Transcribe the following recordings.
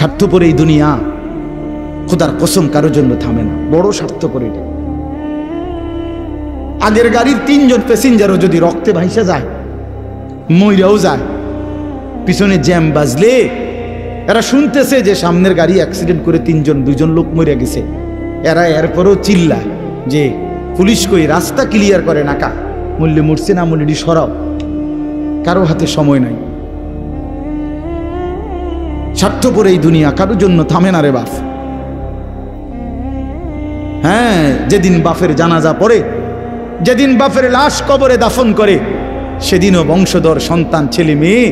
স্বার্থপর এই দুনিয়া, খোদার কসম কারোর জন্য থামে না, বড় স্বার্থপর এটা। আগের গাড়ির 3 জন প্যাসেঞ্জারও যদি রক্তে ভাইসা যায়, মইরাও যায়, পিছনে জ্যাম বাজলে এরা শুনতেছে যে সামনের গাড়ি অ্যাক্সিডেন্ট করে 2 জন লোক মরে গেছে, এরা এরপরও চিল্লায় যে পুলিশ কই রাস্তা ক্লিয়ার করে নাকা, মূল্যে মরছে না মূল্যটি সরাও। কারো হাতে সময় নাই। স্বার্থপর এই দুনিয়া, কারোর জন্য থামে না রে বাপ। হ্যাঁ, যেদিন বাপের জানাজা পড়ে, যেদিন বাপের লাশ কবরে দাফন করে, সেদিনও বংশধর সন্তান ছেলে মেয়ে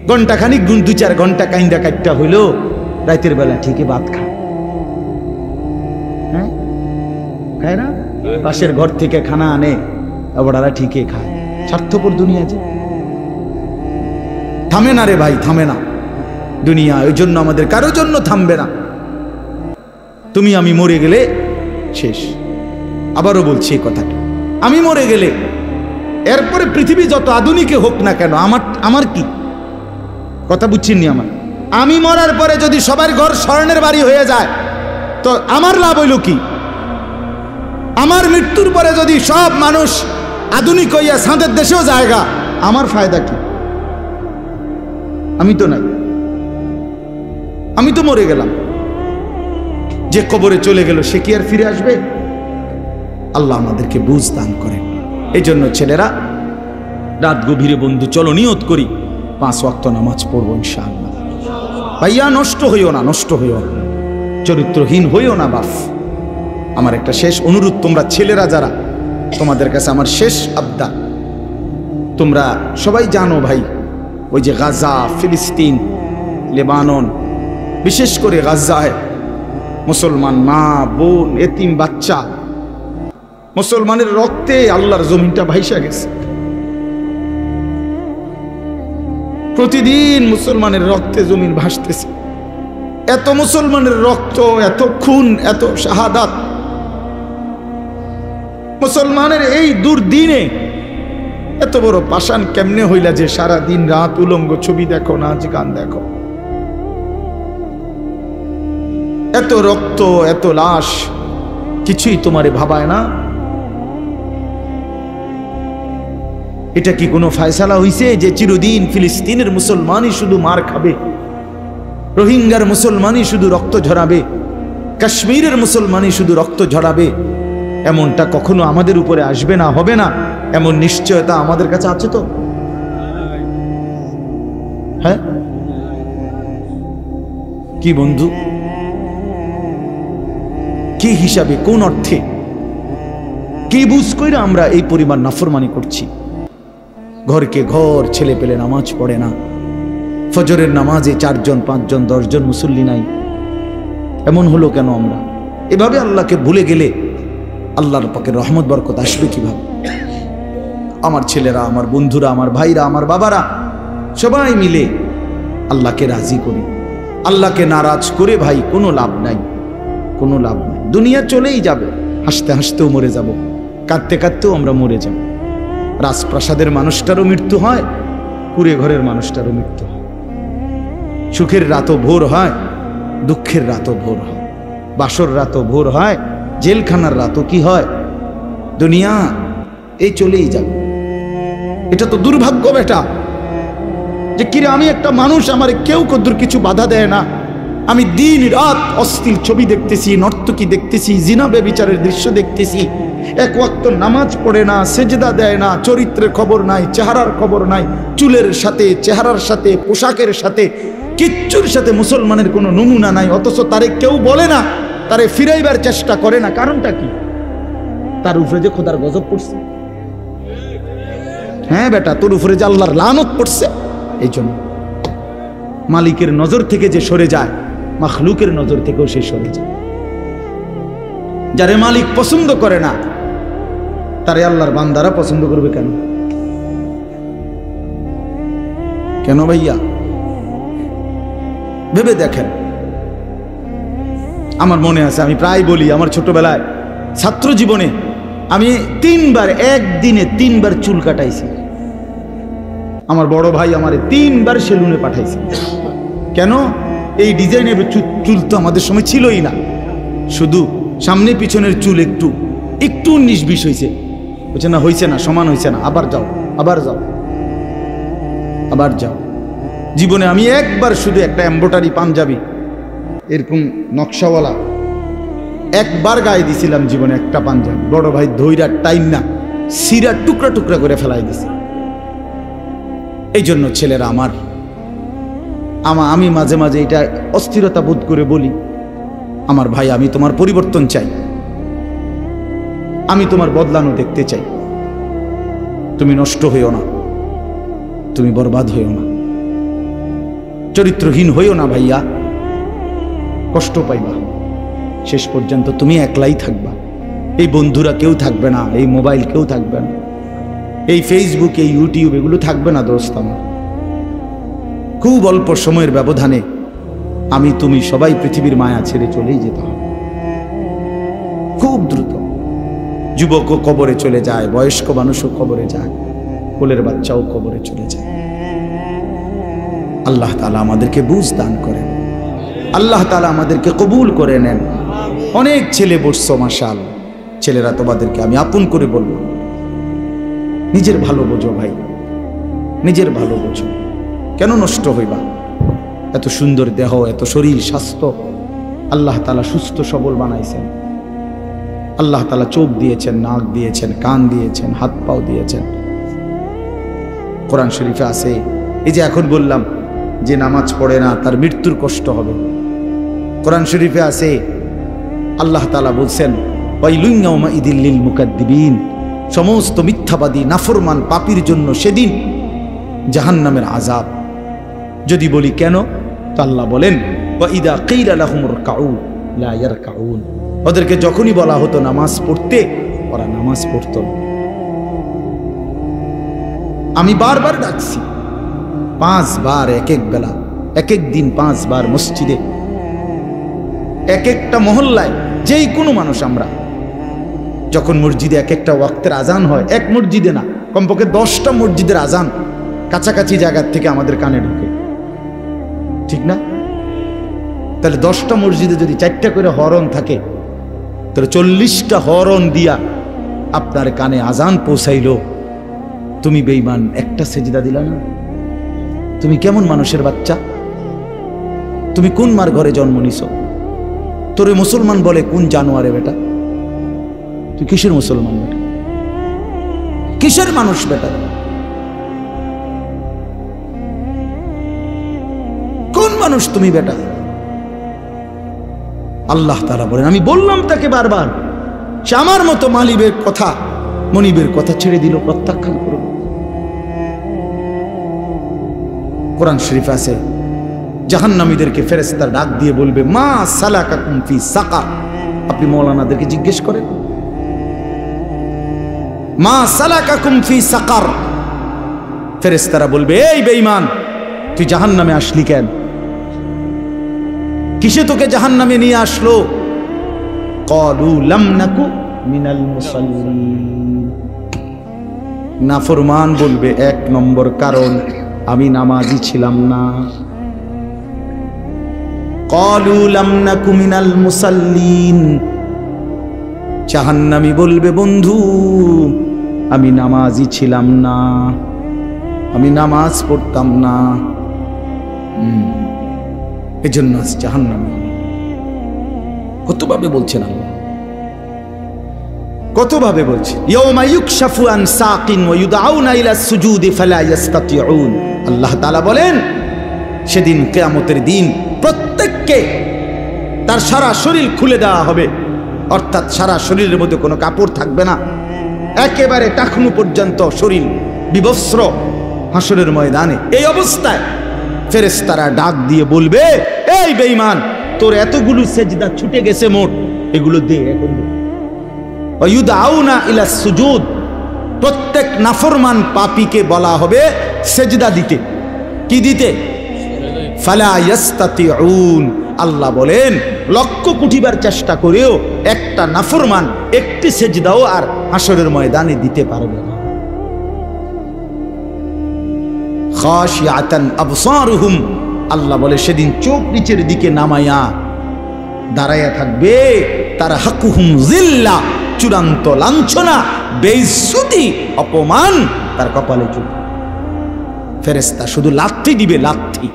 ঘন্টাখানিক 2-4 ঘন্টা কাইন্দা কাটটা হইল, রাতের বেলা ঠিকই ভাত খায়। হ্যাঁ, খায় না? পাশের ঘর থেকে খানা আনে, আবার ঠিকই খায়। স্বার্থপর দুনিয়া যে থামে না রে ভাই, থামে না দুনিয়া। ওই জন্য আমাদের কারোর জন্য থামবে না। তুমি আমি মরে গেলে শেষ। আবারও বলছি এই কথাটা, আমি মরে গেলে এরপরে পৃথিবী যত আধুনিকে হোক না কেন, আমার কি কথা বুঝছেননি? আমি মরার পরে যদি সবার ঘর স্বর্ণের বাড়ি হয়ে যায়, তো আমার লাভ হইল কি? আমার মৃত্যুর পরে যদি সব মানুষ আধুনিক হইয়া সাঁদের দেশেও জায়গা, আমার ফায়দা কি? আমি তো নাই, আমি তো মরে গেলাম। যে কবরে চলে গেল সে কি আর ফিরে আসবে? আল্লাহ আমাদেরকে বুঝ দান করেন। এই জন্য ছেলেরা, রাত গভীরে বন্ধু চলো নিয়ত করি 5 ওয়াক্ত নামাজ পড়বো ইনশাআল্লাহ। ভাইয়া নষ্ট হইও না, নষ্ট হইও না, চরিত্রহীন হইও না বাপ। আমার একটা শেষ অনুরোধ, তোমরা ছেলেরা যারা, তোমাদের কাছে আমার শেষ আবদার, তোমরা সবাই জানো ভাই, ওই যে গাজা, ফিলিস্তিন, লেবানন, বিশেষ করে গাজায় মুসলমান মা বোন, এতিম বাচ্চা, মুসলমানের রক্তে আল্লাহর জমিনটা ভাইসা গেছে। প্রতিদিন মুসলমানের রক্তে জমিন ভাসতেছে। এত মুসলমানের রক্ত, এত খুন, এত শাহাদাত, মুসলমানের এই দুর্দিনে এত বড় পাষাণ কেমনে হইলা যে সারা দিন রাত উলঙ্গ ছবি দেখো, নাচ গান দেখো? এত রক্ত, এত লাশ, কিছুই তোমারে ভাবায় না? এটা কি কোনো ফয়সালা হইছে যে চিরদিন ফিলিস্তিনের মুসলমানই শুধু মার খাবে, রোহিঙ্গার মুসলমানই শুধু রক্ত ঝরাবে, কাশ্মীরের মুসলমানই শুধু রক্ত ঝরাবে? এমনটা কখনো আমাদের উপরে আসবে না, হবে না, এমন নিশ্চয়তা আমাদের কাছে আছে তো? হ্যাঁ কি বন্ধু, কি হিসাবে, কোন অর্থে, কি বুঝ কইরা আমরা এই পরিমাণ নাফরমানি করছি? ঘরকে ঘর ছেলে পেলে নামাজ পড়ে না, ফজরের নামাজে 4 জন 5 জন 10 জন মুসল্লি নাই। এমন হলো কেন? আমরা এভাবে আল্লাহকে ভুলে গেলে আল্লাহর পাকের রহমত বরকত আসবে কিভাবে? আমার ছেলেরা, আমার বন্ধুরা, আমার ভাইরা, আমার বাবারা, সবাই মিলে আল্লাহকে রাজি করি। আল্লাহকে নারাজ করে ভাই কোনো লাভ নাই, কোনো লাভ নাই। দুনিয়া চলেই যাবে, হাসতে হাসতেও মরে যাব, কাঁদতে কাঁদতেও আমরা মরে যাব। রাজপ্রাসাদের মানুষটারও মৃত্যু হয়, কুড়ে ঘরের মানুষটারও মৃত্যু হয়। সুখের রাতও ভোর হয়, দুঃখের রাতও ভোর হয়, বাসর রাতও ভোর হয়, জেলখানার রাতও কি হয়? দুনিয়া এই চলেই যাবে। এটা তো দুর্ভাগ্য বেটা, যে কিরে আমি একটা মানুষ, আমার কেউ কদ্দুর কিছু বাধা দেয় না, আমি দিন রাত অশ্লীল ছবি দেখতেছি, নর্তকী দেখতেছি, জিনা ব্যভিচারের দৃশ্য দেখতেছি, 1 ওয়াক্ত নামাজ পড়ে না, সেজদা দেয় না, চরিত্রের খবর নাই, চেহারার খবর নাই, চুলের সাথে, চেহারার সাথে, পোশাকের সাথে, কিচ্ছুর সাথে মুসলমানের কোনো নমুনা নাই। অথচ তারে কেউ বলে না, তারে ফিরাইবার চেষ্টা করে না। কারণটা কি? তার উপরে যে খোদার গজব পড়ছে। হ্যাঁ বেটা, তোর উপরে যে আল্লাহর লানত পড়ছে। এই জন্য মালিকের নজর থেকে যে সরে যায়, মাখলুকের নজর থেকেও সে সরে যায়। যারে মালিক পছন্দ করে না, তারে আল্লাহর বান্দারা পছন্দ করবে কেন? কেন ভাইয়া? ভেবে দেখেন। আমার মনে আছে, আমি প্রায় বলি, আমার ছোটবেলায় ছাত্র জীবনে আমি 3 বার, একদিনে 3 বার চুল কাটাইছি। আমার বড় ভাই আমারে 3 বার সেলুনে পাঠাইছে। কেন? এই ডিজাইনের চুল তো আমাদের সময় ছিলই না, শুধু সামনে পিছনের চুল একটু একটু 19-20 হয়েছে। বলছে না, হয়েছে না, সমান হয়েছে না, আবার যাও, আবার যাও, আবার যাও। জীবনে আমি একবার শুধু একটা এমব্রয়ডারি পাঞ্জাবি এরকম নকশাওয়ালা একবার গায়ে দিছিলাম জীবনে, একটা পাঞ্জাবি। বড় ভাই ধৈরা টাইম না সিরা টুকরা টুকরা করে ফেলাই দিছে। এই জন্য ছেলেরা আমি মাঝে মাঝে এটা অস্থিরতা বোধ করে বলি, আমার ভাই, আমি তোমার পরিবর্তন চাই, আমি তোমার বদলানো দেখতে চাই। তুমি নষ্ট হইও না, তুমি বরবাদ হইও না, চরিত্রহীন হইও না ভাইয়া, কষ্ট পাইবা। শেষ পর্যন্ত তুমি একলাই থাকবা, এই বন্ধুরা কেউ থাকবে না, এই মোবাইল কেউ থাকবে না, এই ফেসবুক, এই ইউটিউব এগুলো থাকবে না দোস্ত আমার। খুব অল্প সময়ের ব্যবধানে আমি তুমি সবাই পৃথিবীর মায়া ছেড়ে চলেই যেতে হবে, খুব দ্রুত। যুবকও কবরে চলে যায়, বয়স্ক মানুষও কবরে যায়, কোলের বাচ্চাও কবরে চলে যায়। আল্লাহ তাআলা আমাদেরকে বুঝ দান করেন, আল্লাহ তাআলা আমাদেরকে কবুল করে নেন। অনেক ছেলে বসছো মাশাআল্লাহ, ছেলেরা তোমাদেরকে আমি আপন করে বলবো, নিজের ভালো বোঝো ভাই, নিজের ভালো বোঝো। কেন নষ্ট হইবা? এত সুন্দর দেহ, এত শরীর স্বাস্থ্য আল্লাহ তাআলা সুস্থ সবল বানাইছেন। আল্লাহ তাআলা চোখ দিয়েছেন, নাক দিয়েছেন, কান দিয়েছেন, হাত পাও দিয়েছেন। কোরআন শরীফে আছে, এই যে এখন বললাম যে নামাজ পড়ে না তার মৃত্যুর কষ্ট হবে। কোরআন শরীফে আছে, আল্লাহ তাআলা বলছেন, ওয়াইলুন ইয়াউমাইযিল লিল মুকাদ্দিবিন, সমস্ত মিথ্যাবাদী নাফরমান পাপীর জন্য সেদিন জাহান্নামের আযাব। যদি বলি কেন, তো আল্লাহ বলেন, ওয়াইদা কিলা লাহুমুর কাউ লা ইয়ারকাউন, ওদেরকে যখনই বলা হতো নামাজ পড়তে, ওরা নামাজ পড়তো না। আমি বারবার ডাকছি, 5 বার এক এক বেলা, এক এক দিন 5 বার মসজিদে, এক একটা মহল্লায়, যেই কোনো মানুষ আমরা যখন মসজিদে এক একটা ওয়াক্তের আজান হয়, এক মসজিদে না, কমপক্ষে 10টা মসজিদের আজান কাছাকাছি জায়গার থেকে আমাদের কানে ঢুকে, ঠিক না? তাহলে 10টা মসজিদে যদি 4টা করে হরন থাকে, তাহলে 40টা হরন দিয়া আপনার কানে আজান পৌঁছাইলো। তুমি বেঈমান, একটা সেজদা দিলা না? তুমি কেমন মানুষের বাচ্চা? তুমি কোন মার ঘরে জন্ম নিছো? তোরে মুসলমান বলে কোন জানোয়ারে বেটা? তুই কিসের মুসলমান বেটা? কিসের মানুষ বেটা? কোন মানুষ তুমি বেটা? আল্লাহ তাআলা বলেন, আমি বললাম তাকে বারবার, সে আমার মতো মালিবের কথা, মনিবের কথা ছেড়ে দিল, প্রত্যাখ্যান করল। কোরআন শরীফ আছে, জাহান্নামীদেরকে ফেরেশতা ডাক দিয়ে বলবে, মা সালাকাকুম ফি সাকার। আপনি মাওলানাদেরকে জিজ্ঞেস করেন, মা সালাকাকুম ফি সাকার। ফেরেশতারা বলবে, এই বেঈমান, তুই জাহান্নামে আসলি কেন? কিসে তোকে জাহান্নামে নিয়ে আসলো? ক্বালু লাম নাকু মিনাল মুসাল্লিন। নাফরমান বলবে, 1 নম্বর কারণ আমি নামাজি ছিলাম না। ক্বালু লাম নাকু মিনাল মুসাল্লিন। জাহান্নামী বলবে, বন্ধু আমি নামাজি ছিলাম না, আমি নামাজ পড়তাম না, এজন্য আজ জাহান্নামী। কতভাবে বলছেন আল্লাহ, কতভাবে বলছেন। ইয়াউমা ইউকশাফু আন সাকিন ওয়া ইউদআউনা ইলা সুজুদি ফালা ইস্তাতিউন। আল্লাহ তাআলা বলেন, সেদিন কিয়ামতের দিন প্রত্যেককে তার সারা শরীর খুলে দেওয়া হবে, অর্থাৎ সারা শরীরের মধ্যে কোনো কাপড় থাকবে না, একেবারে টাকনু পর্যন্ত শরীর বিবস্ত্র হাসরের ময়দানে। এই অবস্থায় ফেরেশতারা ডাক দিয়ে বলবে, এই বেঈমান, তোর এতগুলো সেজদা ছুটে গেছে মোট, এগুলো দে এখন দে। ওয়া ইউদআউনা ইলা সুজুদ। প্রত্যেক নাফরমান পাপীকে বলা হবে সেজদা দিতে। কি দিতে? ফালা ইস্তাতিউন। আল্লাহ বলেন, লক্ষ কোটিবার চেষ্টা করেও একটা নাফরমান একটি সেজদাও আর হাসরের ময়দানে দিতে পারবে না। খাশিয়াতান আবসারুহুম আল্লাহ বলে সেদিন চোখ নিচের দিকে নামাইয়া দাঁড়াইয়া থাকবে, তার হাকুহুম জিল্লা, চূড়ান্ত লাঞ্ছনা, বেইজ্জতি, অপমান তার কপালে চুবে। ফেরেশতা শুধু লাথি দিবে, লাথি।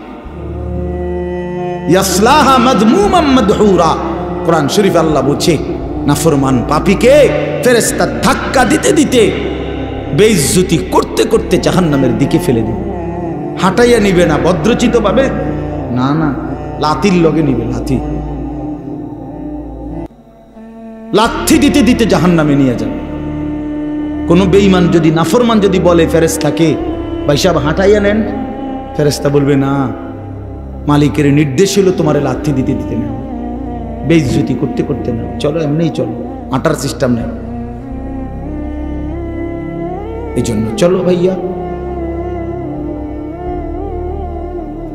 ইয়াসলাহা মাদমুমান মাদহুরা, কোরআন শরীফ আল্লাহ বলছে নাফরমান পাপীকে ফেরেশতা ধাক্কা দিতে দিতে, বেইজ্জতি করতে করতে জাহান্নামের দিকে ফেলে দিবে। হাঁটাইয়া নিবে না ভদ্রচিত ভাবে, না না, লাথির লগে নিবে, লাথি। লাথি দিতে দিতে জাহান্নামে নিয়ে যাবে। কোন বেঈমান যদি, নাফরমান যদি বলে ফেরেশতাকে, ভাই সাহেব হাঁটাইয়া নেন, ফেরেশতা বলবে না, মালিকের নির্দেশ হলো তোমারে লাথি দিতে দিতে নেন, বেইজ্জতি করতে করতে নেন, চলো এমনিই চলো, হাঁটার সিস্টেম নেই। এই জন্য চলো ভাইয়া।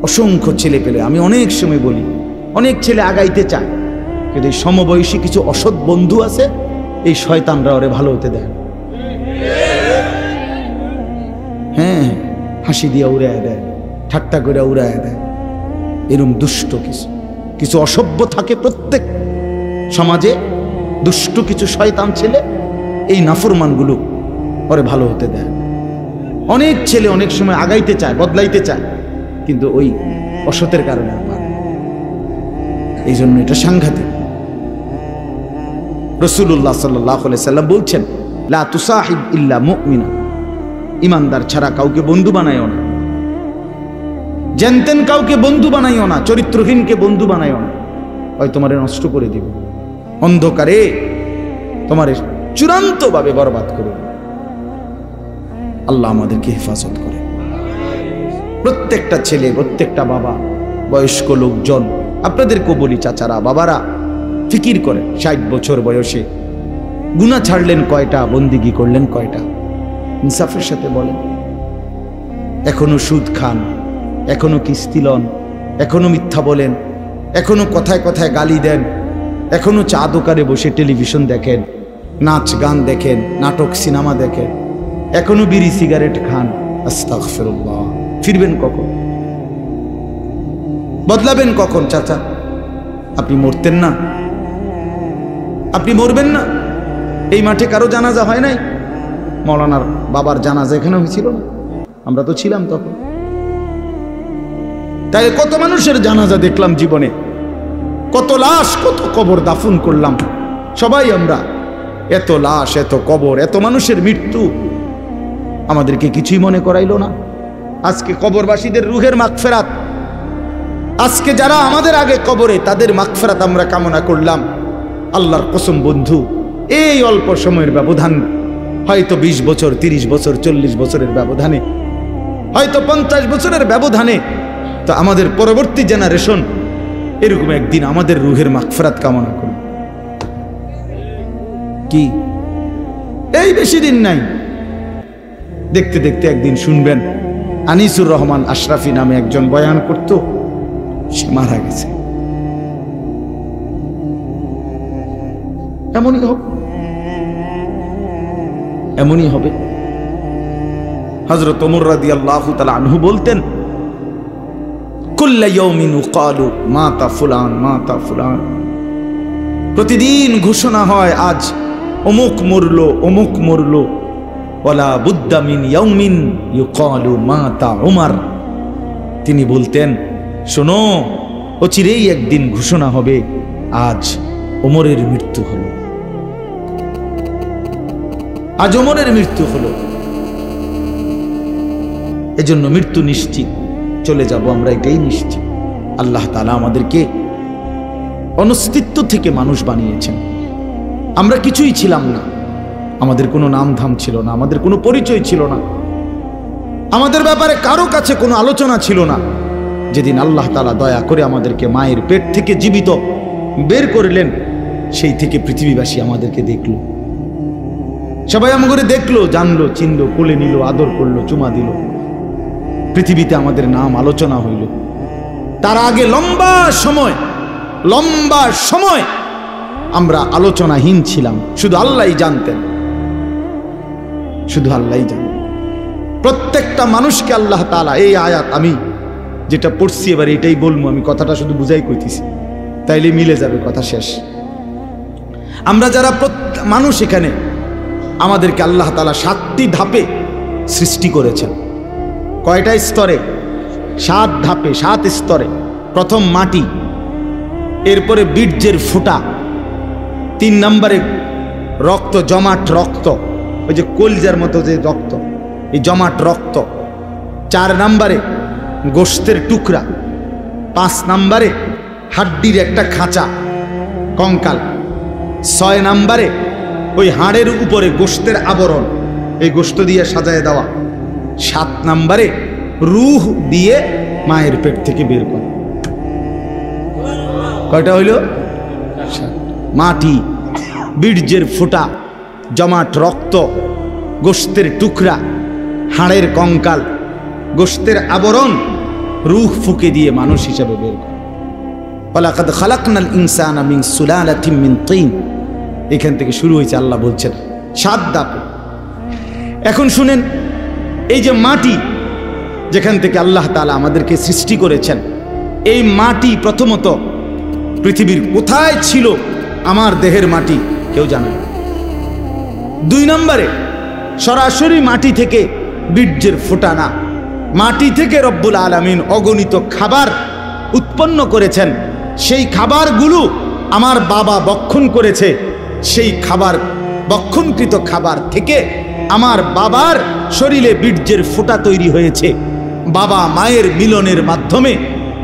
অসংখ্য ছেলে পেলে, আমি অনেক সময় বলি, অনেক ছেলে আগাইতে চায়, কিন্তু এই সমবয়সী কিছু অসৎ বন্ধু আছে, এই শয়তানরা ওরে ভালো হতে দেয়। হ্যাঁ, হাসি দিয়া উড়ায় দেয়, ঠাট্টা করে উড়ায় দেয়। এরকম দুষ্ট কিছু কিছু অসভ্য থাকে প্রত্যেক সমাজে, দুষ্ট কিছু শয়তান ছেলে, এই নাফরমানগুলো ওরে ভালো হতে দেয়। অনেক ছেলে অনেক সময় আগাইতে চায়, বদলাইতে চায়, কিন্তু ওই অসতের কারণে পারে। এই জন্য এটা সাংঘাতিক। রাসূলুল্লাহ সাল্লাল্লাহু আলাইহি সাল্লাম বলছেন, লা তুসাহিব ইল্লা মুমিনা, ইমানদার ছাড়া কাউকে বন্ধু বানাইও না। জানতেন কাউকে বন্ধু বানাইও না, চরিত্রহীনকে বন্ধু বানাইও না, হয় তোমারে নষ্ট করে দিবে, অন্ধকারে তোমারে চূড়ান্তভাবে বরবাদ করে দিবে। আল্লাহ আমাদেরকে হেফাজত করে। প্রত্যেকটা ছেলে, প্রত্যেকটা বাবা, বয়স্ক লোকজন, আপনাদেরকেও বলি, চাচারা, বাবারা, ফিকির করেন 60 বছর বয়সে গুনাহ ছাড়লেন কয়টা, বন্দিগি করলেন কয়টা, ইনসাফের সাথে বলেন। এখনো সুদ খান, এখনো কিস্তি লন, এখনো মিথ্যা বলেন, এখনো কথায় কথায় গালি দেন, এখনো চা দোকানে বসে টেলিভিশন দেখেন, নাচ গান দেখেন, নাটক সিনেমা দেখেন, এখনো বিড়ি সিগারেট খান। আস্তাগফিরুল্লাহ। ফিরবেন কখন? বদলাবেন কখন? চাচা, আপনি মরতেন না? আপনি মরবেন না? এই মাঠে কারো জানাজা হয় নাই? মৌলানার বাবার জানাজা এখানে হয়েছিল না? আমরা তো ছিলাম তখন। তাই কত মানুষের জানাজা দেখলাম জীবনে, কত লাশ, কত কবর দাফন করলাম সবাই আমরা। এত লাশ, এত কবর, এত মানুষের মৃত্যু আমাদেরকে কিছুই মনে করাইলো না। আজকে কবরবাসীদের রুহের মাগফিরাত, আজকে যারা আমাদের আগে কবরে, তাদের মাগফিরাত আমরা কামনা করলাম। আল্লাহর কসম বন্ধু, এই অল্প সময়ের ব্যবধান, হয়তো 20 বছর, 30 বছর, 40 বছরের ব্যবধানে, হয়তো 50 বছরের ব্যবধানে, তো আমাদের পরবর্তী জেনারেশন এরকম একদিন আমাদের রুহের মাগফিরাত কামনা করবে। কি এই বেশি দিন নাই, দেখতে দেখতে একদিন শুনবেন আনিসুর রহমান আশরাফি নামে একজন বয়ান করত, সে মারা গেছে। এমনই হবে, এমনই হবে। হযরত ওমর রাদিয়াল্লাহু তাআলা আনহু বলতেন, কুল্লা ইয়াউমিন ইউকালু মাতা ফুলান, মাতা ফুলান। প্রতিদিন ঘোষণা হয় আজ অমুক মরলো, অমুক মরলো। ওয়ালা বুদ্দা মিন ইয়াউমিন ইউকালু মাতা উমর। তিনি বলতেন, শোনো, অচিরেই একদিন ঘোষণা হবে আজ ওমরের মৃত্যু হলো, আজ ওমরের মৃত্যু হলো। এজন্য মৃত্যু নিশ্চিত, চলে যাব আমরা, এটাই নিশ্চিত। আল্লাহ তাআলা আমাদেরকে অনস্তিত্ব থেকে মানুষ বানিয়েছেন। আমরা কিছুই ছিলাম না, আমাদের কোনো নাম ধাম ছিল না, আমাদের কোনো পরিচয় ছিল না, আমাদের ব্যাপারে কারো কাছে কোনো আলোচনা ছিল না। যেদিন আল্লাহ তাআলা দয়া করে আমাদেরকে মায়ের পেট থেকে জীবিত বের করলেন, সেই থেকে পৃথিবীবাসী আমাদেরকে দেখলো, সবাই আমাকে দেখলো, জানলো, চিনলো, কোলে নিল, আদর করলো, চুমা দিল। পৃথিবীতে আমাদের নাম আলোচনা হইল। তার আগে লম্বা সময় আমরা আলোচনাহীন ছিলাম, শুধু আল্লাহই জানতেন, শুধু আল্লাহই জানেন। প্রত্যেকটা মানুষকে আল্লাহ তাআলা, এই আয়াত আমি যেটা পড়ছি এবার এটাই বলবো, আমি কথাটা শুধু বুঝাই কইতেছি, তাইলে মিলে যাবে, কথা শেষ। আমরা যারা মানুষ এখানে, আমাদেরকে আল্লাহ তাআলা 7টি ধাপে সৃষ্টি করেছেন। কয়টা স্তরে? 7 ধাপে, 7 স্তরে। প্রথম মাটি, এরপরে বীর্যের ফোঁটা, 3 নম্বরে রক্ত, জমাট রক্ত, ওই যে কলজার মতো যে রক্ত, এই জমাট রক্ত। 4 নম্বরে গোশতের টুকরা। 5 নম্বরে হাড্ডির একটা খাঁচা, কঙ্কাল। 6 নম্বরে ওই হাড়ের উপরে গোশতের আবরণ, এই গোশত দিয়ে সাজায় দেওয়া। 7 নম্বরে রূহ দিয়ে মায়ের পেট থেকে বের করে। কয়টা হইল? মাটি, বীর্যের ফোঁটা, জমাট রক্ত, গোশতের টুকরা, হাড়ের কঙ্কাল, গোশতের আবরণ, রূহ ফুঁকে দিয়ে মানুষ হিসাবে বের করে। ওয়ালাকাদ খালাকনাল ইনসানা মিন সুলালাতিন মিন তিন। এখান থেকে শুরু হয়েছে, আল্লাহ বলছেন 7 ধাপে। এখন শুনেন, এই যে মাটি যেখান থেকে আল্লাহ তাআলা আমাদেরকে সৃষ্টি করেছেন, এই মাটি প্রথমত পৃথিবীর কোথায় ছিল? আমার দেহের মাটি কেউ জানে না। 2 নম্বরে সরাসরি মাটি থেকে বীর্যের ফোঁটা না, মাটি থেকে রব্বুল আলামিন অগণিত খাবার উৎপন্ন করেছেন। সেই খাবারগুলো আমার বাবা বক্ষণ করেছে। সেই খাবার, বক্ষণকৃত খাবার থেকে আমার বাবার শরীরে বীর্যের ফোঁটা তৈরি হয়েছে। বাবা মায়ের মিলনের মাধ্যমে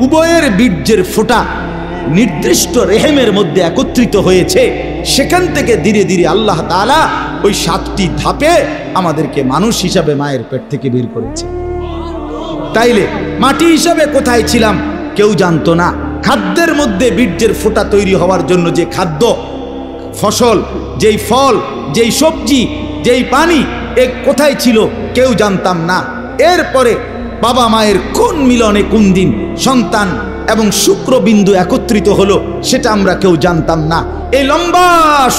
উভয়ের বীর্যের ফোঁটা নির্দিষ্ট রেহেমের মধ্যে একত্রিত হয়েছে। সেখান থেকে ধীরে ধীরে আল্লাহ তাআলা ওই 7টি ধাপে আমাদেরকে মানুষ হিসাবে মায়ের পেট থেকে বের করেছে। তাইলে মাটি হিসাবে কোথায় ছিলাম কেউ জানতো না। খাদ্যের মধ্যে বীর্যের ফোঁটা তৈরি হওয়ার জন্য যে খাদ্য, ফসল, যেই ফল, যেই সবজি, যেই পানি, এ কোথায় ছিল কেউ জানতাম না। এরপরে বাবা মায়ের কোন মিলনে কোন দিন সন্তান এবং শুক্রবিন্দু একত্রিত হলো সেটা আমরা কেউ জানতাম না। এই লম্বা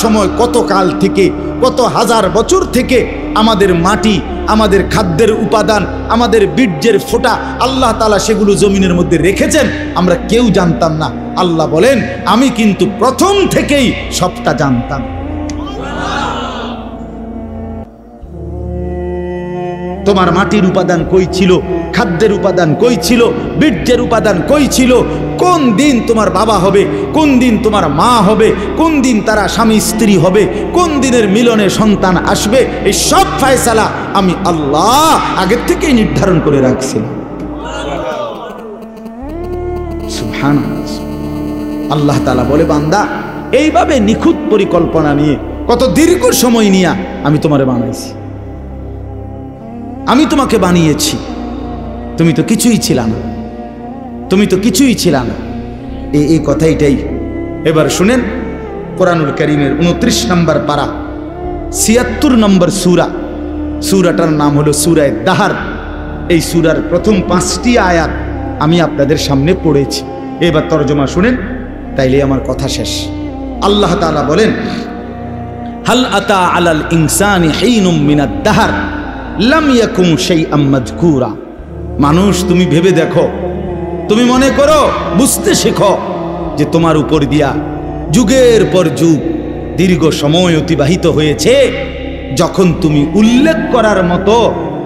সময়, কত কাল থেকে, কত হাজার বছর থেকে আমাদের মাটি, আমাদের খাদ্যের উপাদান, আমাদের বীর্যের ফোঁটা আল্লাহ তাআলা সেগুলো জমিনের মধ্যে রেখেছেন, আমরা কেউ জানতাম না। আল্লাহ বলেন, আমি কিন্তু প্রথম থেকেই সবটা জানতাম। তোমার মাটির উপাদান কই ছিল, খাদ্যের উপাদান কই ছিল, বীর্যের উপাদান কই ছিল, কোন দিন তোমার বাবা হবে, কোন দিন তোমার মা হবে, কোন দিন তারা স্বামী স্ত্রী হবে, কোন দিনের মিলনে সন্তান আসবে, এই সব ফয়সালা আমি আল্লাহ আগের থেকেই নির্ধারণ করে রাখছিলাম। সুবহানাল্লাহ। আল্লাহ তাআলা বলে, বান্দা, এইভাবে নিখুঁত পরিকল্পনা নিয়ে, কত দীর্ঘ সময় নিয়ে আমি তোমারে বানাইছি, আমি তোমাকে বানিয়েছি। তুমি তো কিছুই ছিল না, তুমি তো কিছুই ছিল না। এই কথাইটাই এবার শুনেন। কোরআনুল কারীমের 29 নম্বর পারা, 76 নম্বর সূরা, সূরাটার নাম হলো সূরা দাহর। এই সূরার প্রথম 5টি আয়াত আমি আপনাদের সামনে পড়েছি। এবার তরজমা শুনেন, তাইলে আমার কথা শেষ। আল্লাহ তাআলা বলেন, হাল আতা আলাল ইনসানি হিনুম মিনাদ দাহর লাম ইয়াকুম শাইআম মাযকুরা। মানুষ, তুমি ভেবে দেখো, তুমি মনে করো, বুঝতে শেখো যে তোমার উপর দিয়া যুগের পর যুগ দীর্ঘ সময় অতিবাহিত হয়েছে যখন তুমি উল্লেখ করার মতো,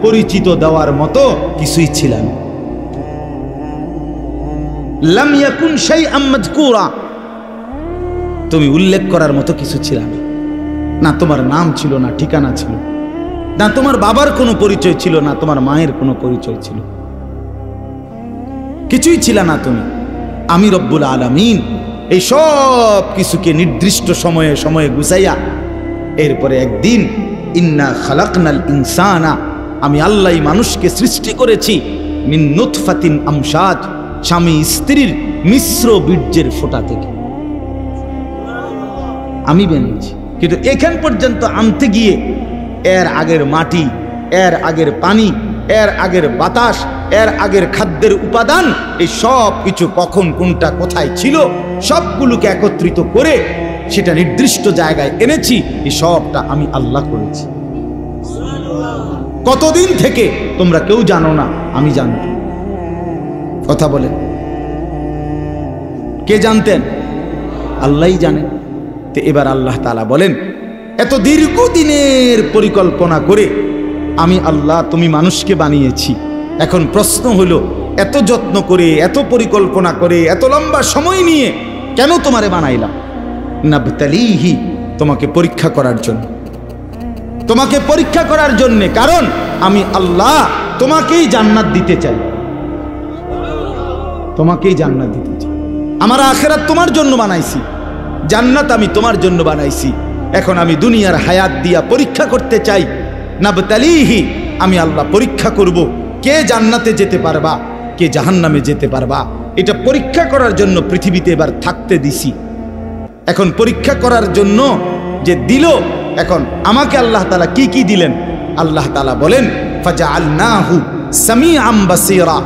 পরিচিত দেওয়ার মতো কিছুই ছিল না। লাম ইয়াকুন শাইআম মাযকুরা, তুমি উল্লেখ করার মতো কিছু ছিল না। না তোমার নাম ছিল, না ঠিকানা ছিল, না তোমার বাবার কোনো পরিচয় ছিল, না তোমার মায়ের কোনো পরিচয় ছিল, কিছুই ছিল না তুমি। আমি রব্বুল আলামিন এই সব কিছুকে নির্দিষ্ট সময়ে সময়ে গুছাইয়া এরপরে একদিন, ইন্না খালাকনাল ইনসানা, আমি আল্লাহ মানুষকে সৃষ্টি করেছি, মিন নুতফাতিন আমশাজ, স্বামী স্ত্রীর মিশ্র বীর্যের ফোঁটা থেকে আমি বানিয়েছি। কিন্তু এখান পর্যন্ত আনতে গিয়ে এর আগের মাটি, এর আগের পানি, এর আগের বাতাস, এর আগের খাদ্যের উপাদান, এই সব কিছু কখন কোনটা কোথায় ছিল সবগুলোকে একত্রিত করে সেটা নির্দিষ্ট জায়গায় এনেছি। এই সবটা আমি আল্লাহ করেছি। কতদিন থেকে তোমরা কেউ জানো না, আমি জানি। কথা বলেন, কে জানতেন? আল্লাহই জানেন। তো এবার আল্লাহ তাআলা বলেন, এত দীর্ঘদিনের পরিকল্পনা করে আমি আল্লাহ তুমি মানুষকে বানিয়েছি। এখন প্রশ্ন হলো, এত যত্ন করে, এত পরিকল্পনা করে, এত লম্বা সময় নিয়ে কেন তোমারে বানাইলাম? নাবতালিহি, তোমাকে পরীক্ষা করার জন্য, তোমাকে পরীক্ষা করার জন্য। কারণ আমি আল্লাহ তোমাকেই জান্নাত দিতে চাই, তোমাকেই জান্নাত দিতে চাই। আমার আখিরাত তোমার জন্য বানাইছি, জান্নাত আমি তোমার জন্য বানাইছি। এখন আমি দুনিয়ার হায়াত দিয়া পরীক্ষা করতে চাই। নাবতালিহি, আমি আল্লাহ পরীক্ষা করব, কে জান্নাতে যেতে পারবা, কে জাহান্নামে যেতে পারবা। এটা পরীক্ষা করার জন্য পৃথিবীতে এবার থাকতে দিছি। এখন পরীক্ষা করার জন্য যে দিল, এখন আমাকে আল্লাহ তাআলা কি কি দিলেন? আল্লাহ তাআলা বলেন, ফাজআলনাহু সামিআম বাসীরা।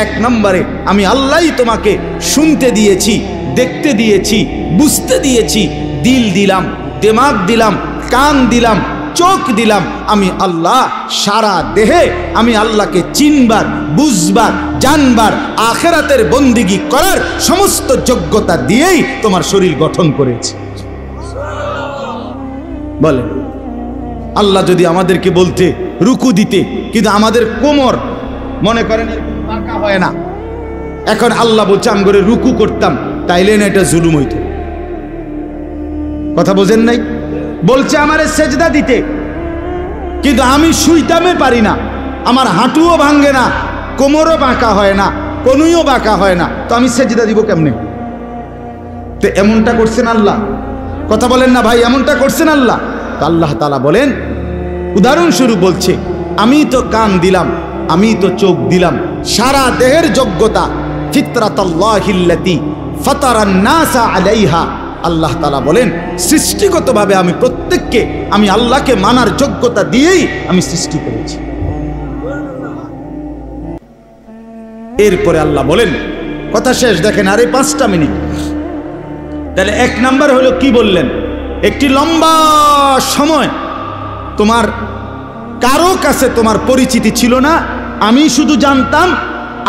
এক নম্বরে আমি আল্লাহই তোমাকে শুনতে দিয়েছি, দেখতে দিয়েছি, বুঝতে দিয়েছি। দিল দিলাম, দিমাগ দিলাম, কান দিলাম, চোখ দিলাম। আমি আল্লাহ সারা দেহে আমি আল্লাহকে চিনবার, বুঝবার, জানবার, আখিরাতের বন্দিগি করার সমস্ত যোগ্যতা দিয়েই তোমার শরীর গঠন করেছি। বলেন, আল্লাহ যদি আমাদেরকে বলতে রুকু দিতে, কিন্তু আমাদের কোমর মনে করেন বাঁকা হয় না, এখন আল্লাহ বলছে আমি করে রুকু করতাম, তাইলে না এটা জুলুম হইতো? কথা বোঝেন নাই? বলছে আমারে সেজদা দিতে, কিন্তু আমি শুইতামে পারি না, আমার হাঁটুও ভাঙ্গে না, কোমরও বাঁকা হয় না, কনুইও বাঁকা হয় না, তো আমি সেজদা দিব কেমনে? তো এমনটা করছেন আল্লাহ? কথা বলেন না ভাই, এমনটা করছেন আল্লাহ? তো আল্লাহ তাআলা বলেন, উদাহরণস্বরূপ বলছে, আমি তো কান দিলাম, আমি তো চোখ দিলাম, সারা দেহের যোগ্যতা ফিতরাতাল্লাহিল্লাতী ফাতারান নাসা আলাইহা। আল্লাহ তাআলা বলেন, সৃষ্টিগতভাবে আমি প্রত্যেককে আমি আল্লাহকে মানার যোগ্যতা দিয়েই আমি সৃষ্টি করেছি। এরপরে আল্লাহ বলেন, কথা শেষ, দেখেন আরে 5টা মিনিট। তাহলে এক নাম্বার হলো কি বললেন? একটি লম্বা সময় তোমার কারো কাছে তোমার পরিচিতি ছিল না, আমি শুধু জানতাম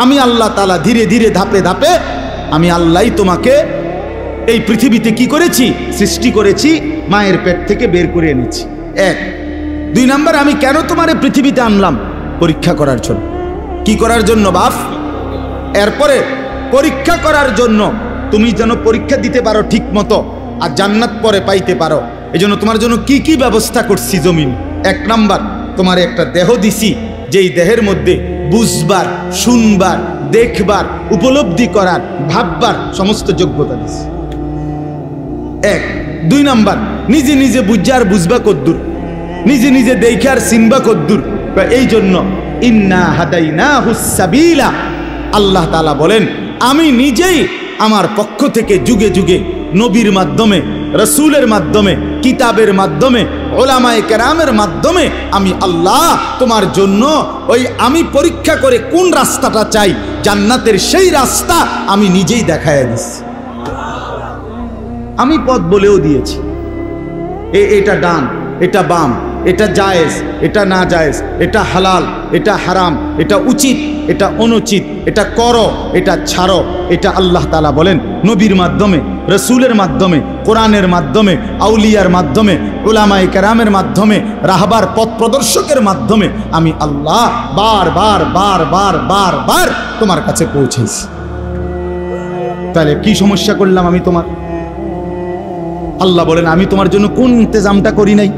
আমি আল্লাহ তাআলা ধীরে ধীরে ধাপে ধাপে আমি আল্লাহই তোমাকে এই পৃথিবীতে কি করেছি? সৃষ্টি করেছি, মায়ের পেট থেকে বের করে এনেছি। 1 2 নাম্বার, আমি কেন তোমার পৃথিবীতে আনলাম? পরীক্ষা করার জন্য। কি করার জন্য বাপ? এরপরে পরীক্ষা করার জন্য, তুমি যেন পরীক্ষা দিতে পারো ঠিক মতো আর জান্নাত পরে পাইতে পারো। এজন্য তোমার জন্য কি কি ব্যবস্থা করছি জমিন। 1 নাম্বার, তোমার একটা দেহ দিছি, যেই দেহের মধ্যে বুঝবার, শুনবার, দেখবার, উপলব্ধি করার, ভাববার সমস্ত যোগ্যতা দিছি। 1 2 নাম্বার, নিজে নিজে বুঝা আর বুঝবা কদ্দুর, নিজে নিজে দেখে আর চিনবা কদ্দুর। এই জন্য ইন্না হাদাইনাহুস সাবিলা, আল্লাহ তাআলা বলেন, আমি নিজেই আমার পক্ষ থেকে যুগে যুগে নবীর মাধ্যমে, রাসূলের মাধ্যমে, কিতাবের মাধ্যমে, উলামায়ে কেরামের মাধ্যমে আমি আল্লাহ তোমার জন্য ওই আমি পরীক্ষা করে কোন রাস্তাটা চাই, জান্নাতের সেই রাস্তা আমি নিজেই দেখায় দিচ্ছি। আমি পথ বলেও দিয়েছি, এটা ডান, এটা বাম, এটা জায়েজ, এটা না জায়েজ, এটা হালাল, এটা হারাম, এটা উচিত, এটা অনুচিত, এটা করো, এটা ছাড়ো। এটা আল্লাহ তাআলা বলেন নবীর মাধ্যমে, রাসূলের মাধ্যমে, কোরআনের মাধ্যমে, আউলিয়ার মাধ্যমে, উলামায়ে কেরামের মাধ্যমে, রাহবার পথ প্রদর্শকের মাধ্যমে আমি আল্লাহ বারবার বারবার বারবার তোমার কাছে পৌঁছেছি। তাহলে কি সমস্যা করলাম আমি তোমার? আল্লাহ বলেন, আমি তোমার জন্য কোন ইন্তজামটা করি নাই?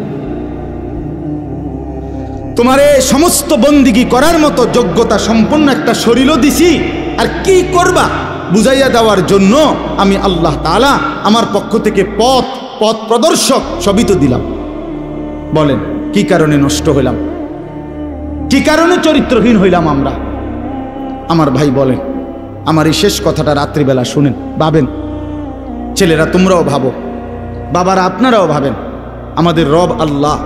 তোমারে সমস্ত বন্দিগি করার মতো যোগ্যতা সম্পন্ন একটা শরীরও দিছি, আর কি করবা বুঝাইয়া দেওয়ার জন্য আমি আল্লাহ তাআলা আমার পক্ষ থেকে পথ প্রদর্শক সবই তো দিলাম। বলেন কি কারণে নষ্ট হইলাম? কি কারণে চরিত্রহীন হইলাম আমরা? আমার ভাই বলেন, আমার এই শেষ কথাটা রাত্রিবেলা শুনেন, ভাবেন, ছেলেরা তোমরাও ভাবো, বাবারা আপনারাও ভাবেন। আমাদের রব আল্লাহ,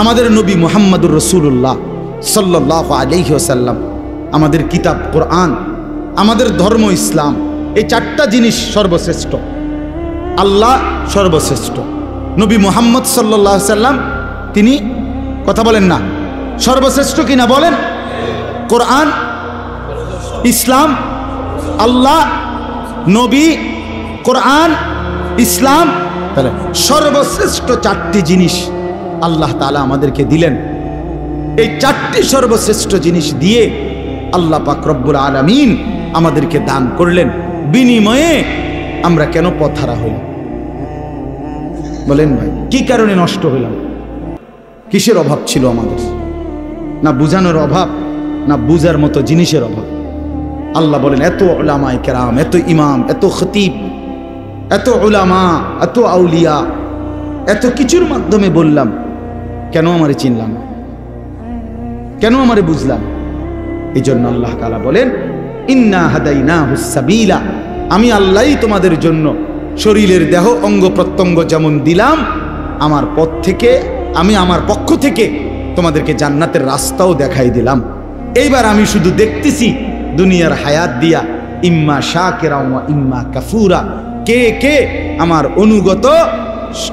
আমাদের নবী মুহাম্মদুর রাসূলুল্লাহ সাল্লাল্লাহু আলাইহি ওয়াসাল্লাম, আমাদের কিতাব কোরআন, আমাদের ধর্ম ইসলাম, এই 4টা জিনিস সর্বশ্রেষ্ঠ। আল্লাহ সর্বশ্রেষ্ঠ, নবী মুহাম্মদ সাল্লাল্লাহু আলাইহি ওয়াসাল্লাম তিনি, কথা বলেন না, সর্বশ্রেষ্ঠ কিনা বলেন? কোরআন, ইসলাম আল্লাহ, নবী, কোরআন, ইসলাম, তাহলে সর্বশ্রেষ্ঠ 4টি জিনিস আল্লাহ তাআলা আমাদেরকে দিলেন। এই 4টি সর্বশ্রেষ্ঠ জিনিস দিয়ে আল্লাহ পাক রব্বুল আলামিন আমাদেরকে দান করলেন। বিনিময়ে আমরা কেন পথহারা হইলাম বলেন ভাই? কি কারণে নষ্ট হইলাম? কিসের অভাব ছিল আমাদের? না বুঝানোর অভাব, না বুঝার মতো জিনিসের অভাব। আল্লাহ বলেন এত উলামায়ে কেরাম, এত ইমাম, এত খতিব, এত উলামা, এত আউলিয়া, এত কিছুর মাধ্যমে বললাম, কেন আমারে চিনলাম, কেন আমারে বুঝলাম? এই জন্য আল্লাহ তাআলা বলেন ইন্না হাদাইনাহুস সাবিলা, আমি আল্লাহই তোমাদের জন্য শরীরের দেহ অঙ্গ প্রত্যঙ্গ যেমন দিলাম, আমার পথ থেকে, আমি আমার পক্ষ থেকে তোমাদেরকে জান্নাতের রাস্তাও দেখাই দিলাম। এইবার আমি শুধু দেখতেছি দুনিয়ার হায়াত দিয়া ইম্মা শাকিরা ওয়া ইম্মা কাফুরা, কে কে আমার অনুগত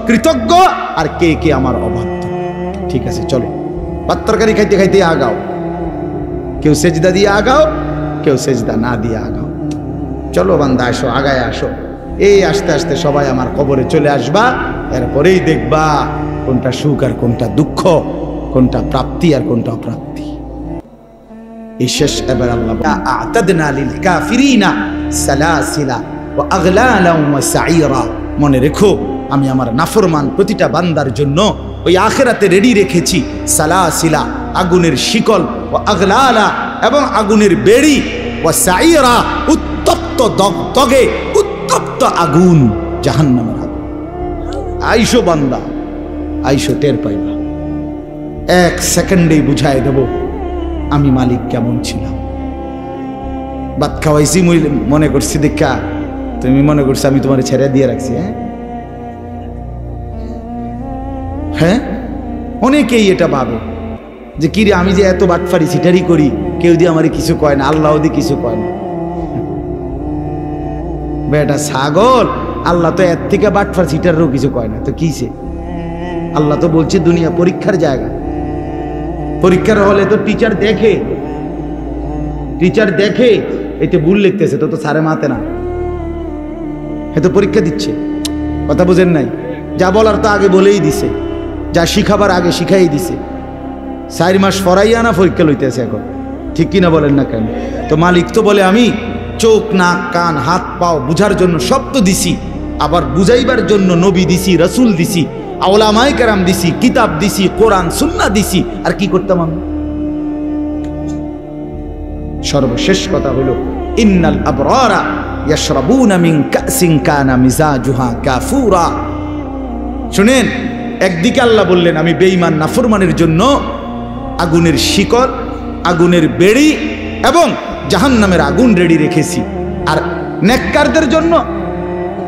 কৃতজ্ঞ আর কে কে আমার অবাধ্য। ঠিক আছে, চলো ভাত তরকারি খাইতে খাইতে আগাও, কেউ সেজদা দিয়ে আগাও, কেউ সেজদা না দিয়ে আগাও। চলো বান্দা আসো, আগায় আসো। এই আস্তে আস্তে সবাই আমার কবরে চলে আসবা, এরপরেই দেখবা কোনটা সুখ আর কোনটা দুঃখ, কোনটা প্রাপ্তি আর কোনটা অপ্রাপ্তি। এই শেষ এবার আল্লাহ আ'তাদনা লিল কাফিরিনা সালাসিলা ওয়া আগলালান ওয়া সাইরা, মনে রেখো আমি আমার নাফরমান প্রতিটা বান্দার জন্য ওই আখিরাতে রেডি রেখেছি সালাসিলা, আগুনের শিকল, ওয়া আগলালা, এবং আগুনের বেড়ি, ওয়া সাইরা, উত্তপ্ত দগদগে উত্তপ্ত আগুন, জাহান্নামের আগুন। আইসো বান্দা, আইসো, টের পাইবা। 1 সেকেন্ডেই বুঝাই দেব আমি মালিক কেমন ছিলাম। ভাত খাওয়াইছি মনে করছি দেখা, তুমি মনে করছো আমি তোমার ছেড়ে দিয়ে রাখছি। হ্যাঁ, অনেকেই এটা ভাবে যে কিরে আমি যে এত বাটফারি সিটারি করি, কেউ দিয়ে আমার কিছু কয় না, আল্লাহ দিয়ে কিছু কয় না। বেটা ছাগল, আল্লাহ তো এর থেকে বাটফার সিটারও কিছু কয় না, তো কিসে? আল্লাহ তো বলছে দুনিয়া পরীক্ষার জায়গা। পরীক্ষার হলে তো টিচার দেখে এতে ভুল লিখতেছে, তো সারে মাতে না, এ তো পরীক্ষা দিচ্ছে। কথা বুঝেন নাই? যা বলার তো আগে বলেই দিছে, যা শিখাবার আগে শিখাই দিছে। 4 মাস পড়াইয়া না পরীক্ষা লইতেছে এখন, ঠিক কিনা বলেন না কেন? তো মালিক তো বলে আমি চোখ, নাক, কান, হাত, পাও বুঝার জন্য সব তো দিছি, আবার বুঝাইবার জন্য নবী দিছি, রাসূল দিছি, উলামায়ে কেরাম দিছি, কিতাব দিছি, কোরআন সুন্নাহ দিছি। আর কি করতাম আমি? সর্বশেষ কথা হলো ইন্নাল আবরারা ইয়াশরাবুনা মিন কাসিন কানা মিজাজুহা কাফুরা। শুনেন, একদিকে আল্লাহ বললেন আমি বেঈমান নাফরমানের জন্য আগুনের শিকল, আগুনের বেড়ি এবং জাহান্নামের আগুন রেডি রেখেছি, আর নেককারদের জন্য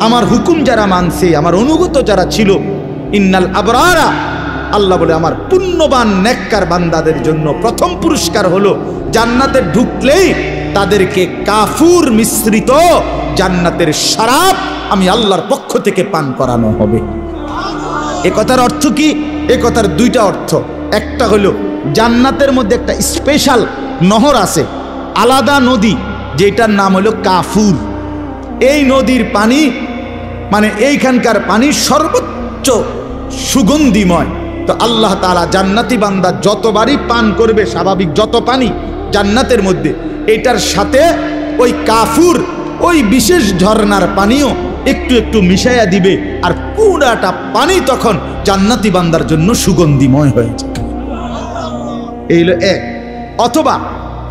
আমার হুকুম যারা মানছে, আমার অনুগত যারা ছিল, ইন্নাল আবরারা, আল্লাহ বলে আমার পুণ্যবান নেককার বান্দাদের জন্য প্রথম পুরস্কার হলো জান্নাতে ঢুকলেই তাদেরকে কাফুর মিশ্রিত জান্নাতের শরাব আমি আল্লাহর পক্ষ থেকে পান করানো হবে। এ কথার অর্থ কি? এ কথার 2টা অর্থ। একটা হলো জান্নাতের মধ্যে একটা স্পেশাল নহর আছে, আলাদা নদী, যেটার নাম হলো কাফুর। এই নদীর পানি মানে এইখানকার পানি সর্বোচ্চ সুগন্ধিময়। তো আল্লাহ তাআলা জান্নাতি বান্দা যতবারই পান করবে, স্বাভাবিক যত পানি জান্নাতের মধ্যে, এটার সাথে ওই কাফুর, ওই বিশেষ ঝর্ণার পানিও একটু একটু মিশাইয়া দিবে, আর পুরাটা পানি তখন জান্নাতি বান্দার জন্য সুগন্ধিময় হয়ে যাবে। এই হলো এক। অথবা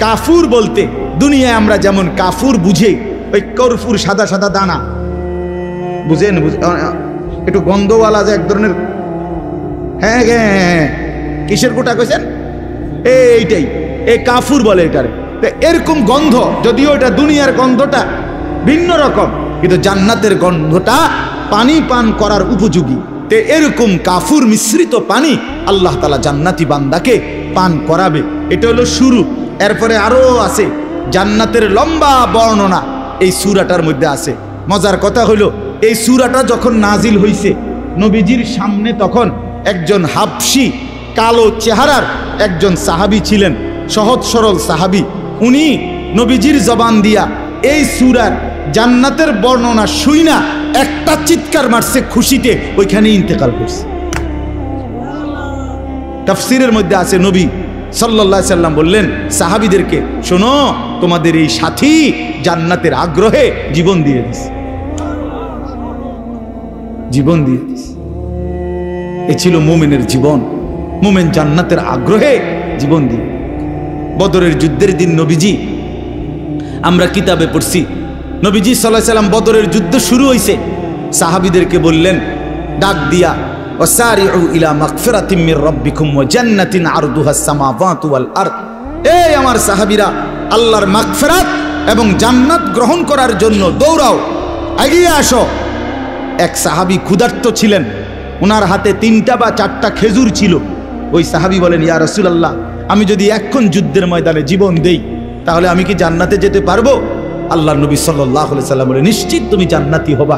কাফুর বলতে দুনিয়ায় আমরা যেমন কাফুর বুঝে, ওই কর্ফুর সাদা সাদা দানা বুঝেন, একটু গন্ধওয়ালা যে এক ধরনের, হ্যাঁ হ্যাঁ, কিসের কোটা কইছেন? এইটাই এই কাফুর বলে এটারে। এরকম গন্ধ, যদিও এটা দুনিয়ার গন্ধটা ভিন্ন রকম, কিন্তু জান্নাতের গন্ধটা পানি পান করার উপযোগী। তে এরকম কাফুর মিশ্রিত পানি আল্লাহ তাআলা জান্নাতি বান্দাকে পান করাবে। এটা হলো শুরু। এরপরে আরো আছে জান্নাতের লম্বা বর্ণনা এই সূরাটার মধ্যে আছে। মজার কথা হলো এই সূরাটা যখন নাজিল হইছে নবীজির সামনে তখন একজন হাবশি কালো চেহারার একজন সাহাবী ছিলেন, সহজ সরল সাহাবী। উনি নবীজির জবান দিয়া এই সূরার জান্নাতের বর্ণনা শুইনা একটা চিৎকার মারছে খুশিতে, ওইখানে ইন্তেকাল করছে। তাফসীরের মধ্যে আছে নবী সাল্লাল্লাহু আলাইহি সাল্লাম বললেন সাহাবীদেরকে, শোনো তোমাদের এই সাথী জান্নাতের আগ্রহে জীবন দিয়ে দিছে, জীবন দিয়ে দিছে। এ ছিল মুমিনের জীবন। মুমিন জান্নাতের আগ্রহে জীবন দিয়ে। বদরের যুদ্ধের দিন নবীজি, আমরা কিতাবে পড়ছি, নবীজি সাল্লাল্লাহু আলাইহি সাল্লাম বদরের যুদ্ধ শুরু হইছে, সাহাবীদেরকে বললেন ডাক দিয়া, ওয়াসারিউ ইলা মাগফিরাতিম মির রাব্বিকুম ওয়া জান্নাতিন আরদুহাস সামাওয়াতু ওয়াল আরদ। এই আমার সাহাবীরা, আল্লাহর মাগফিরাত এবং জান্নাত গ্রহণ করার জন্য দৌড়াও, এগিয়ে আসো। এক সাহাবী ক্ষুধার্ত ছিলেন, ওনার হাতে 3টা বা 4টা খেজুর ছিল। ওই সাহাবী বলেন, ইয়া রাসূলুল্লাহ, আমি যদি এখন যুদ্ধের ময়দানে জীবন দেই তাহলে আমি কি জান্নাতে যেতে পারবো? আল্লাহর নবী সাল্লাল্লাহু আলাইহি সাল্লাম বলে, নিশ্চিত তুমি জান্নাতি হবা,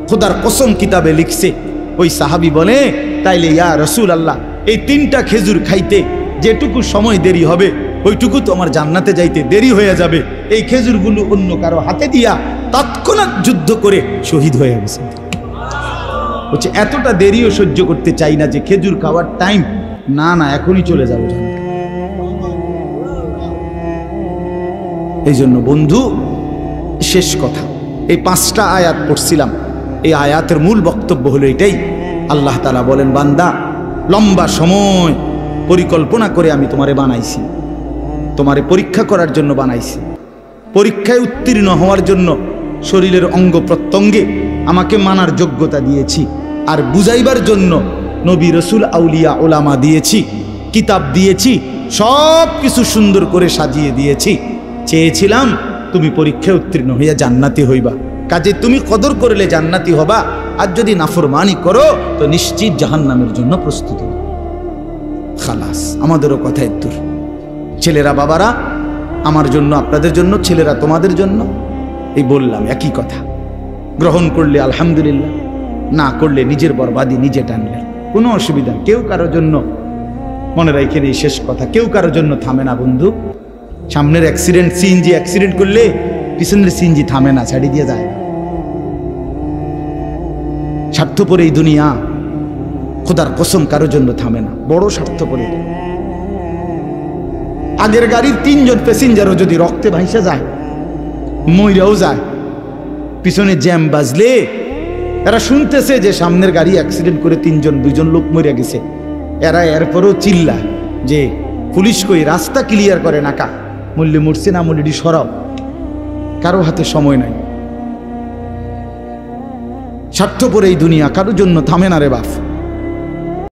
খোদার কসম কিতাবে লিখছে। ওই সাহাবী বলে, তাইলে ইয়া রাসূলুল্লাহ, এই 3টা খেজুর খাইতে যেটুকু সময় দেরি হবে ওইটুকু তো আমার জান্নাতে যাইতে দেরি হয়ে যাবে। এই খেজুরগুলো অন্য কারো হাতে দিয়া তৎক্ষণাৎ যুদ্ধ করে শহীদ হয়ে গেছে। বলছে এতটা দেরিও সহ্য করতে চাই না যে খেজুর খাওয়ার টাইম, না না এখনই চলে যাবো জান্নাতে। এই জন্য বন্ধু, শেষ কথা, এই 5টা আয়াত পড়ছিলাম, এই আয়াতের মূল বক্তব্য হলো এটাই। আল্লাহ তাআলা বলেন, বান্দা লম্বা সময় পরিকল্পনা করে আমি তোমারে বানাইছি, তোমারে পরীক্ষা করার জন্য বানাইছি। পরীক্ষায় উত্তীর্ণ হওয়ার জন্য শরীরের অঙ্গ প্রত্যঙ্গে আমাকে মানার যোগ্যতা দিয়েছি, আর বুঝাইবার জন্য নবী রসুল আউলিয়া ওলামা দিয়েছি, কিতাব দিয়েছি, সব কিছু সুন্দর করে সাজিয়ে দিয়েছি। চেয়েছিলাম তুমি পরীক্ষায় উত্তীর্ণ হইয়া জান্নাতি হইবা, কাজে তুমি কদর করলে জান্নাতি হবা, আর যদি নাফরমানি করো তো নিশ্চিত জাহান্নামের জন্য প্রস্তুতি। খালাস, আমাদেরও কথা দূর। ছেলেরা বাবারা আমার জন্য, আপনাদের জন্য, ছেলেরা তোমাদের জন্য, এই বললাম একই কথা। গ্রহণ করলে আলহামদুলিল্লাহ, না করলে নিজের বরবাদি নিজে টানলেন, কোনো অসুবিধা। কেউ কারো জন্য, মনে রাখেন এই শেষ কথা, কেউ কারোর জন্য থামে না বন্ধু। সামনের অ্যাক্সিডেন্ট, সিএনজি অ্যাক্সিডেন্ট করলে পিছনের সিএনজি থামে না, ছাড়ি দিয়ে যায় না। স্বার্থপর এই দুনিয়া, খোদার কসম কারোর জন্য থামে না, বড় স্বার্থপর। আগের গাড়ির 3 জন প্যাসেঞ্জারও যদি রক্তে ভাইসা যায়, মইরাও যায়, পিছনে জ্যাম বাজলে এরা শুনতেছে যে সামনের গাড়ি অ্যাক্সিডেন্ট করে 2 জন লোক মরে গেছে, এরা এরপরও চিল্লায় যে পুলিশ কই, রাস্তা ক্লিয়ার করে নাকা, মূল্যে মরছে না মূল্যটি সরাও। কারো হাতে সময় নাই। স্বার্থপর এই দুনিয়া, কারোর জন্য থামে না রে বাপ।